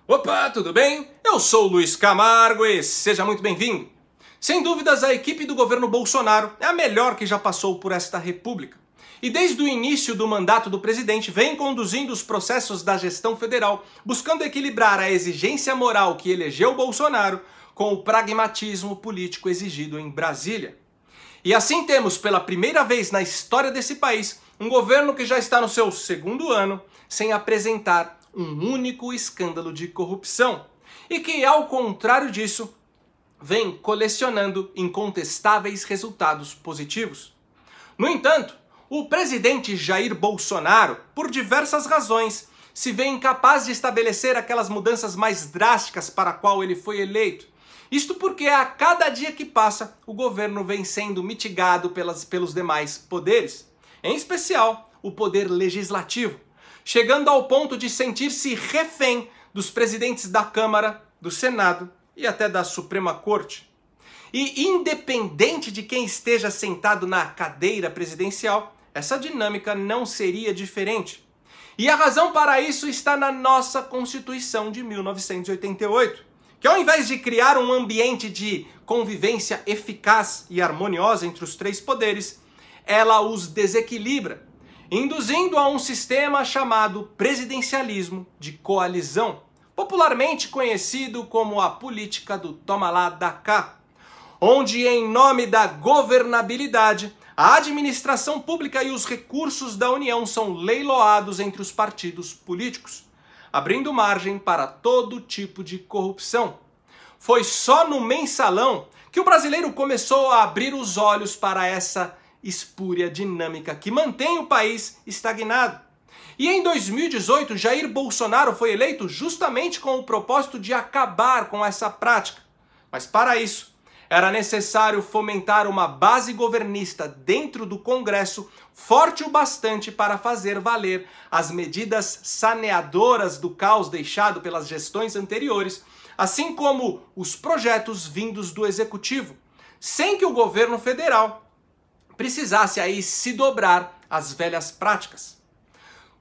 Opa, tudo bem? Eu sou o Luiz Camargo e seja muito bem-vindo. Sem dúvidas, a equipe do governo Bolsonaro é a melhor que já passou por esta república. E desde o início do mandato do presidente vem conduzindo os processos da gestão federal, buscando equilibrar a exigência moral que elegeu Bolsonaro com o pragmatismo político exigido em Brasília. E assim temos, pela primeira vez na história desse país, um governo que já está no seu segundo ano sem apresentar um único escândalo de corrupção e que, ao contrário disso, vem colecionando incontestáveis resultados positivos. No entanto, o presidente Jair Bolsonaro, por diversas razões, se vê incapaz de estabelecer aquelas mudanças mais drásticas para a qual ele foi eleito. Isto porque a cada dia que passa, o governo vem sendo mitigado pelos demais poderes, em especial o poder legislativo, chegando ao ponto de sentir-se refém dos presidentes da Câmara, do Senado e até da Suprema Corte. E independente de quem esteja sentado na cadeira presidencial, essa dinâmica não seria diferente. E a razão para isso está na nossa Constituição de 1988, que ao invés de criar um ambiente de convivência eficaz e harmoniosa entre os três poderes, ela os desequilibra, induzindo a um sistema chamado presidencialismo de coalizão, popularmente conhecido como a política do toma lá dá cá, onde em nome da governabilidade, a administração pública e os recursos da União são leiloados entre os partidos políticos, abrindo margem para todo tipo de corrupção. Foi só no mensalão que o brasileiro começou a abrir os olhos para essa espúria dinâmica que mantém o país estagnado. E em 2018, Jair Bolsonaro foi eleito justamente com o propósito de acabar com essa prática. Mas para isso, era necessário fomentar uma base governista dentro do Congresso forte o bastante para fazer valer as medidas saneadoras do caos deixado pelas gestões anteriores, assim como os projetos vindos do Executivo, sem que o governo federal precisasse aí se dobrar às velhas práticas.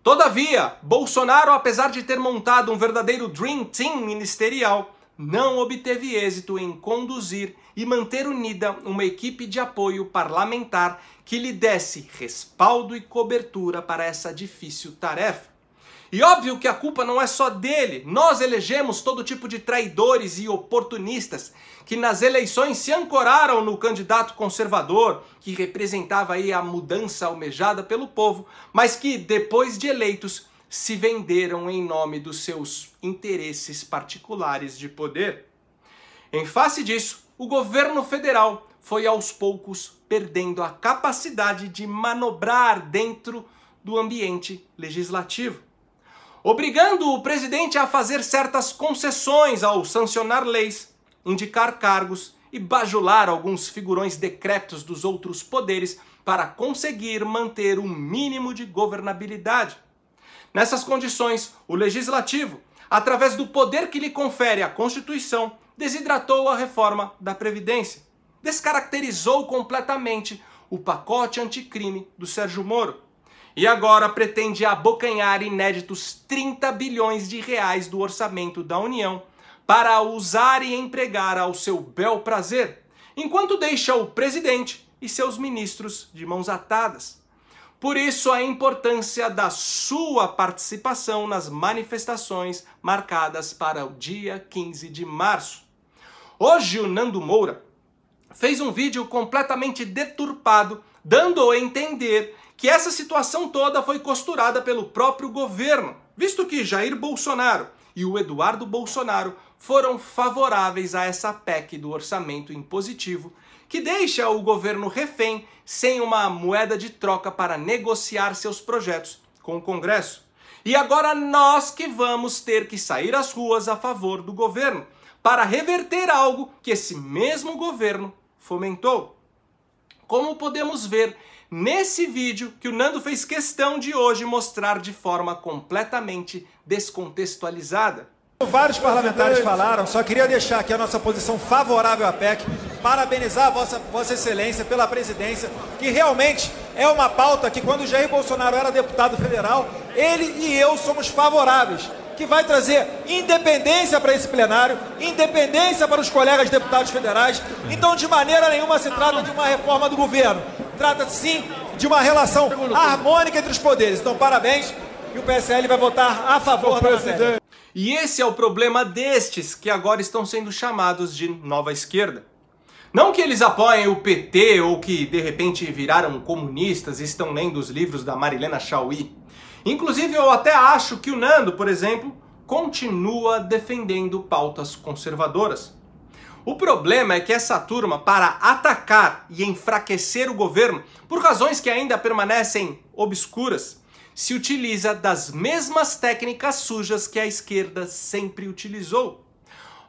Todavia, Bolsonaro, apesar de ter montado um verdadeiro Dream Team ministerial, não obteve êxito em conduzir e manter unida uma equipe de apoio parlamentar que lhe desse respaldo e cobertura para essa difícil tarefa. E óbvio que a culpa não é só dele. Nós elegemos todo tipo de traidores e oportunistas que nas eleições se ancoraram no candidato conservador, que representava aí a mudança almejada pelo povo, mas que depois de eleitos se venderam em nome dos seus interesses particulares de poder. Em face disso, o governo federal foi aos poucos perdendo a capacidade de manobrar dentro do ambiente legislativo, obrigando o presidente a fazer certas concessões ao sancionar leis, indicar cargos e bajular alguns figurões decrépitos dos outros poderes para conseguir manter um mínimo de governabilidade. Nessas condições, o Legislativo, através do poder que lhe confere a Constituição, desidratou a reforma da Previdência, descaracterizou completamente o pacote anticrime do Sérgio Moro e agora pretende abocanhar inéditos 30 bilhões de reais do orçamento da União para usar e empregar ao seu bel prazer, enquanto deixa o presidente e seus ministros de mãos atadas. Por isso, a importância da sua participação nas manifestações marcadas para o dia 15 de março. Hoje, o Nando Moura fez um vídeo completamente deturpado, dando a entender que essa situação toda foi costurada pelo próprio governo, visto que Jair Bolsonaro e o Eduardo Bolsonaro foram favoráveis a essa PEC do orçamento impositivo, que deixa o governo refém sem uma moeda de troca para negociar seus projetos com o Congresso. E agora nós que vamos ter que sair às ruas a favor do governo, para reverter algo que esse mesmo governo fomentou. Como podemos ver nesse vídeo que o Nando fez questão de hoje mostrar de forma completamente descontextualizada. Vários parlamentares falaram, só queria deixar aqui a nossa posição favorável à PEC, parabenizar a Vossa Excelência pela presidência, que realmente é uma pauta que quando o Jair Bolsonaro era deputado federal, ele e eu somos favoráveis. que vai trazer independência para esse plenário, independência para os colegas deputados federais. Então, de maneira nenhuma se trata de uma reforma do governo. Trata-se, sim, de uma relação harmônica entre os poderes. Então, parabéns, e o PSL vai votar a favor da matéria. E esse é o problema destes que agora estão sendo chamados de nova esquerda. Não que eles apoiem o PT ou que de repente viraram comunistas e estão lendo os livros da Marilena Chaui. Inclusive eu até acho que o Nando, por exemplo, continua defendendo pautas conservadoras. O problema é que essa turma, para atacar e enfraquecer o governo, por razões que ainda permanecem obscuras, se utiliza das mesmas técnicas sujas que a esquerda sempre utilizou.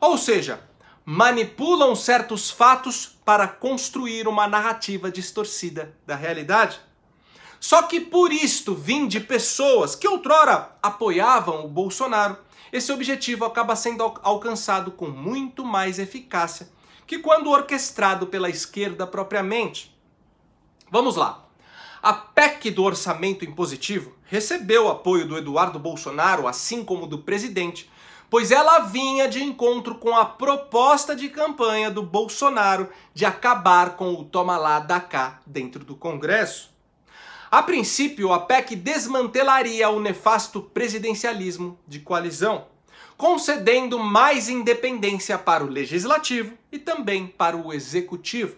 Ou seja, manipulam certos fatos para construir uma narrativa distorcida da realidade. Só que por isto, vindo de pessoas que outrora apoiavam o Bolsonaro, esse objetivo acaba sendo alcançado com muito mais eficácia que quando orquestrado pela esquerda propriamente. Vamos lá. A PEC do orçamento impositivo recebeu apoio do Eduardo Bolsonaro, assim como do presidente, pois ela vinha de encontro com a proposta de campanha do Bolsonaro de acabar com o toma lá dá cá dentro do Congresso. A princípio, a PEC desmantelaria o nefasto presidencialismo de coalizão, concedendo mais independência para o legislativo e também para o executivo.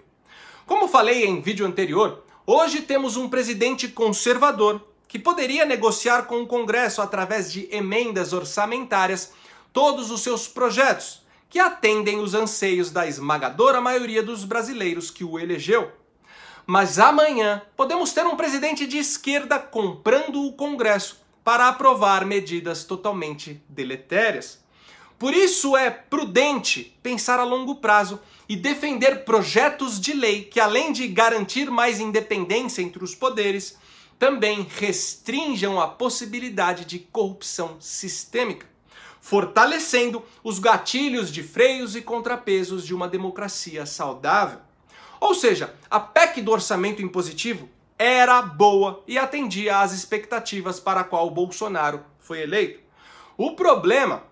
Como falei em vídeo anterior, hoje temos um presidente conservador que poderia negociar com o Congresso através de emendas orçamentárias todos os seus projetos, que atendem os anseios da esmagadora maioria dos brasileiros que o elegeu. Mas amanhã podemos ter um presidente de esquerda comprando o Congresso para aprovar medidas totalmente deletérias. Por isso é prudente pensar a longo prazo e defender projetos de lei que, além de garantir mais independência entre os poderes, também restringam a possibilidade de corrupção sistêmica, fortalecendo os gatilhos de freios e contrapesos de uma democracia saudável. Ou seja, a PEC do orçamento impositivo era boa e atendia às expectativas para a qual o Bolsonaro foi eleito. O problema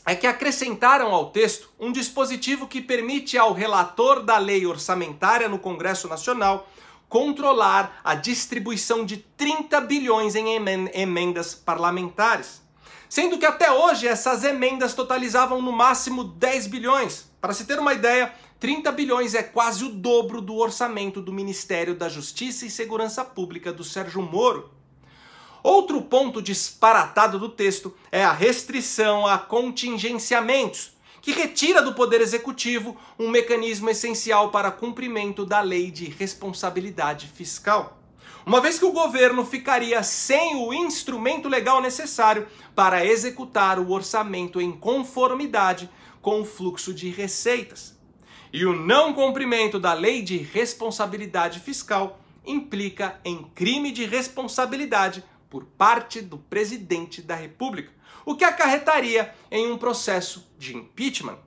é que acrescentaram ao texto um dispositivo que permite ao relator da lei orçamentária no Congresso Nacional controlar a distribuição de 30 bilhões em emendas parlamentares. Sendo que até hoje essas emendas totalizavam no máximo 10 bilhões. Para se ter uma ideia, 30 bilhões é quase o dobro do orçamento do Ministério da Justiça e Segurança Pública do Sérgio Moro. Outro ponto disparatado do texto é a restrição a contingenciamentos, que retira do Poder Executivo um mecanismo essencial para cumprimento da Lei de Responsabilidade Fiscal, uma vez que o governo ficaria sem o instrumento legal necessário para executar o orçamento em conformidade com o fluxo de receitas. E o não cumprimento da Lei de Responsabilidade Fiscal implica em crime de responsabilidade por parte do presidente da República, o que acarretaria em um processo de impeachment.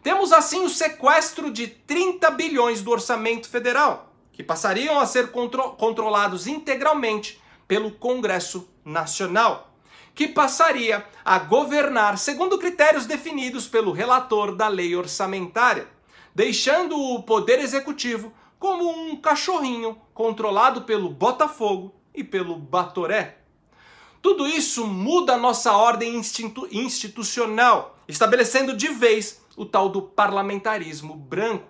Temos assim o sequestro de 30 bilhões do orçamento federal, que passariam a ser controlados integralmente pelo Congresso Nacional, que passaria a governar segundo critérios definidos pelo relator da lei orçamentária, deixando o Poder Executivo como um cachorrinho controlado pelo Botafogo e pelo Batoré. Tudo isso muda a nossa ordem institucional, estabelecendo de vez o tal do parlamentarismo branco.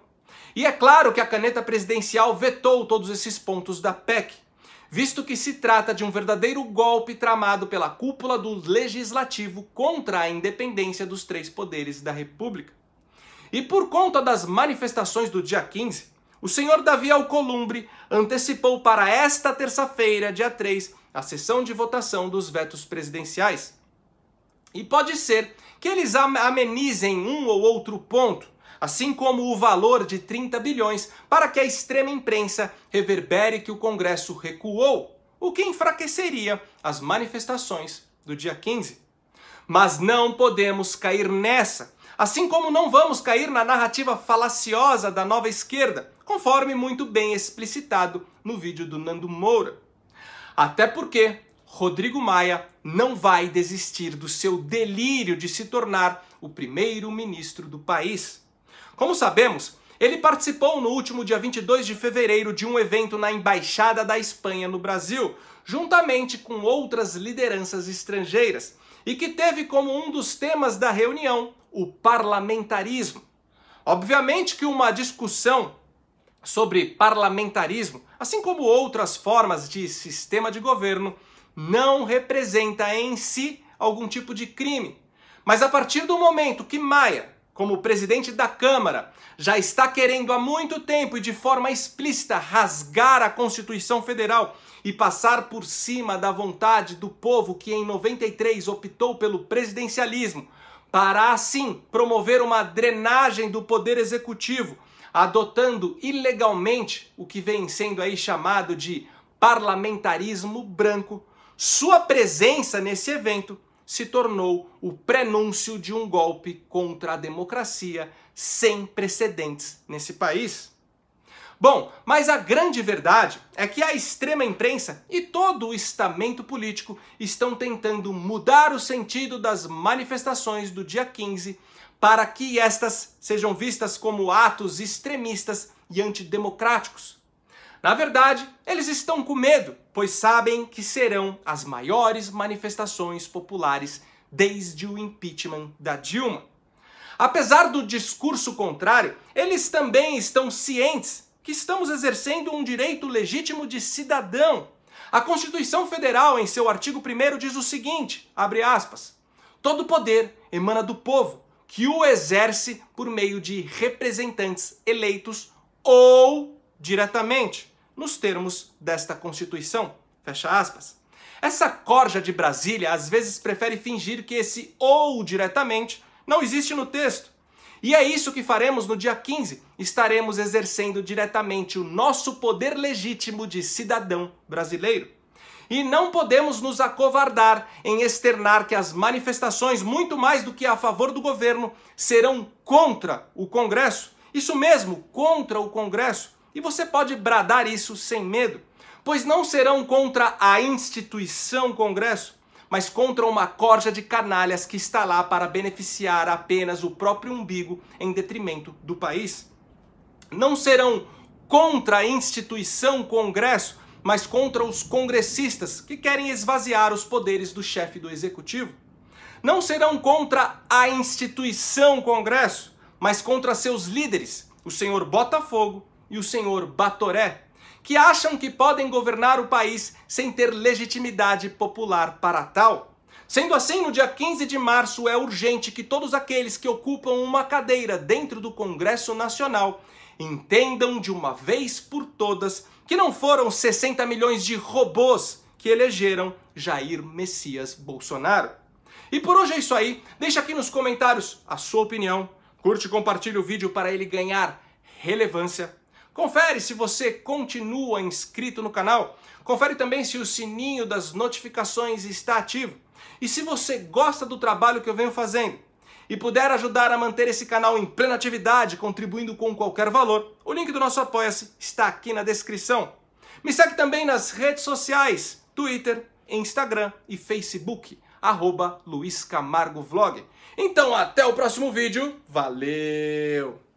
E é claro que a caneta presidencial vetou todos esses pontos da PEC, visto que se trata de um verdadeiro golpe tramado pela cúpula do Legislativo contra a independência dos três poderes da República. E por conta das manifestações do dia 15, o senhor Davi Alcolumbre antecipou para esta terça-feira, dia 3, a sessão de votação dos vetos presidenciais. E pode ser que eles amenizem um ou outro ponto, assim como o valor de 30 bilhões, para que a extrema imprensa reverbere que o Congresso recuou, o que enfraqueceria as manifestações do dia 15. Mas não podemos cair nessa, assim como não vamos cair na narrativa falaciosa da nova esquerda, conforme muito bem explicitado no vídeo do Nando Moura. Até porque Rodrigo Maia não vai desistir do seu delírio de se tornar o primeiro-ministro do país. Como sabemos, ele participou no último dia 22 de fevereiro de um evento na Embaixada da Espanha no Brasil, juntamente com outras lideranças estrangeiras, e que teve como um dos temas da reunião o parlamentarismo. Obviamente que uma discussão sobre parlamentarismo, assim como outras formas de sistema de governo, não representa em si algum tipo de crime. Mas a partir do momento que Maia, como presidente da Câmara, já está querendo há muito tempo e de forma explícita rasgar a Constituição Federal e passar por cima da vontade do povo que em 93 optou pelo presidencialismo, para assim promover uma drenagem do poder executivo, adotando ilegalmente o que vem sendo aí chamado de parlamentarismo branco, sua presença nesse evento se tornou o prenúncio de um golpe contra a democracia sem precedentes nesse país. Bom, mas a grande verdade é que a extrema imprensa e todo o estamento político estão tentando mudar o sentido das manifestações do dia 15 para que estas sejam vistas como atos extremistas e antidemocráticos. Na verdade, eles estão com medo, pois sabem que serão as maiores manifestações populares desde o impeachment da Dilma. Apesar do discurso contrário, eles também estão cientes que estamos exercendo um direito legítimo de cidadão. A Constituição Federal, em seu artigo 1º, diz o seguinte, abre aspas, todo poder emana do povo, que o exerce por meio de representantes eleitos ou diretamente, nos termos desta Constituição, fecha aspas. Essa corja de Brasília às vezes prefere fingir que esse ou diretamente não existe no texto. E é isso que faremos no dia 15. Estaremos exercendo diretamente o nosso poder legítimo de cidadão brasileiro. E não podemos nos acovardar em externar que as manifestações, muito mais do que a favor do governo, serão contra o Congresso. Isso mesmo, contra o Congresso. E você pode bradar isso sem medo, pois não serão contra a instituição Congresso, mas contra uma corja de canalhas que está lá para beneficiar apenas o próprio umbigo em detrimento do país. Não serão contra a instituição Congresso, mas contra os congressistas que querem esvaziar os poderes do chefe do executivo. Não serão contra a instituição Congresso, mas contra seus líderes, o senhor Botafogo e o senhor Batoré, que acham que podem governar o país sem ter legitimidade popular para tal. Sendo assim, no dia 15 de março é urgente que todos aqueles que ocupam uma cadeira dentro do Congresso Nacional entendam de uma vez por todas que não foram 60 milhões de robôs que elegeram Jair Messias Bolsonaro. E por hoje é isso aí. Deixa aqui nos comentários a sua opinião. Curte e compartilhe o vídeo para ele ganhar relevância. Confere se você continua inscrito no canal. Confere também se o sininho das notificações está ativo. E se você gosta do trabalho que eu venho fazendo e puder ajudar a manter esse canal em plena atividade, contribuindo com qualquer valor, o link do nosso Apoia-se está aqui na descrição. Me segue também nas redes sociais, Twitter, Instagram e Facebook, @LuizCamargoVlog. Então até o próximo vídeo. Valeu!